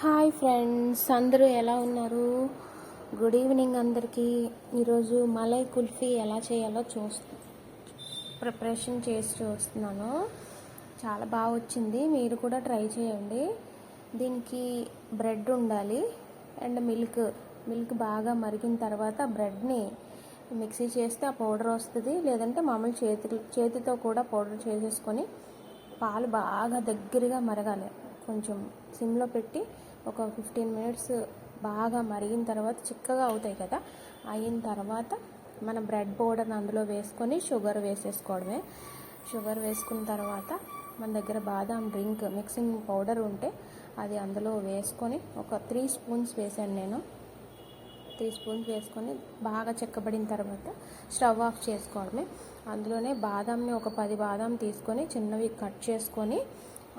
Hi friends, అందరూ ఎలా ఉన్నారు? గుడ్ ఈవినింగ్ అందరికీ. ఈరోజు మలై కుల్ఫీ ఎలా చేయాలో ప్రిపరేషన్ చేసి చూస్తున్నాను. చాలా బాగా వచ్చింది, మీరు కూడా ట్రై చేయండి. దీనికి బ్రెడ్ ఉండాలి అండ్ మిల్క్ బాగా మరిగిన తర్వాత బ్రెడ్ని మిక్సీ చేస్తే ఆ పౌడర్ వస్తుంది. లేదంటే మామూలు చేతితో కూడా పౌడర్ చేసేసుకొని పాలు బాగా దగ్గరగా మరగాలి. కొంచెం సిమ్లో పెట్టి ఒక 15 మినిట్స్ బాగా మరిగిన తర్వాత చిక్కగా అవుతాయి కదా. అయిన తర్వాత మన బ్రెడ్ పౌడర్ని అందులో వేసుకొని షుగర్ వేసేసుకోవడమే. షుగర్ వేసుకున్న తర్వాత మన దగ్గర బాదాం డ్రింక్ మిక్సింగ్ పౌడర్ ఉంటే అది అందులో వేసుకొని ఒక 3 స్పూన్స్ వేసాను నేను. 3 స్పూన్స్ వేసుకొని బాగా చిక్కబడిన తర్వాత స్టవ్ ఆఫ్ చేసుకోవడమే. అందులోనే బాదాంని ఒక 10 బాదాం తీసుకొని చిన్నవి కట్ చేసుకొని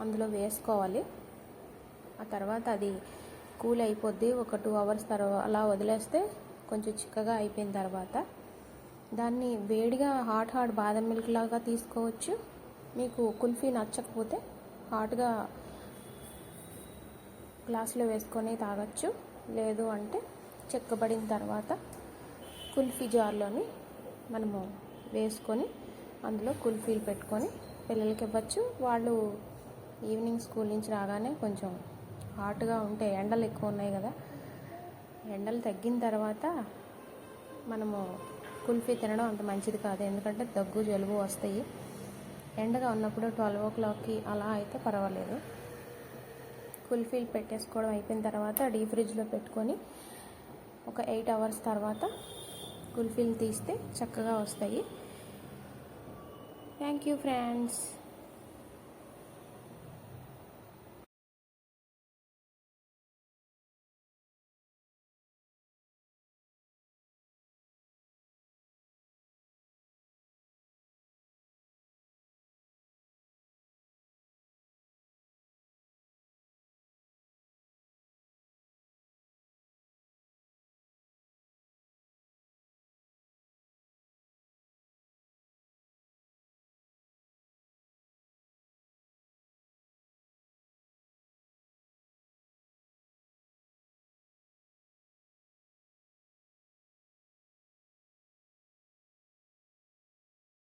అందులో వేసుకోవాలి. ఆ తర్వాత అది కూల్ అయిపోద్ది. ఒక 2 అవర్స్ తర్వాత అలా వదిలేస్తే కొంచెం చిక్కగా అయిపోయిన తర్వాత దాన్ని వేడిగా హాట్ బాదం మిల్క్ లాగా తీసుకోవచ్చు. మీకు కుల్ఫీ నచ్చకపోతే హాట్గా గ్లాస్లో వేసుకొని తాగొచ్చు. లేదు అంటే చిక్కబడిన తర్వాత కుల్ఫీ జార్లోని మనము వేసుకొని అందులో కుల్ఫీలు పెట్టుకొని పిల్లలకి ఇవ్వచ్చు. వాళ్ళు ఈవినింగ్ స్కూల్ నుంచి రాగానే కొంచెం హాట్గా ఉంటే, ఎండలు ఎక్కువ ఉన్నాయి కదా, ఎండలు తగ్గిన తర్వాత మనము కుల్ఫీ తినడం అంత మంచిది కాదు. ఎందుకంటే దగ్గు జలుబు వస్తాయి. ఎండగా ఉన్నప్పుడు 12 o'clockకి అలా అయితే పర్వాలేదు. కుల్ఫీలు పెట్టేసుకోవడం అయిపోయిన తర్వాత డీప్ ఫ్రిడ్జ్లో పెట్టుకొని ఒక 8 అవర్స్ తర్వాత కుల్ఫీలు తీస్తే చక్కగా వస్తాయి. Thank you friends.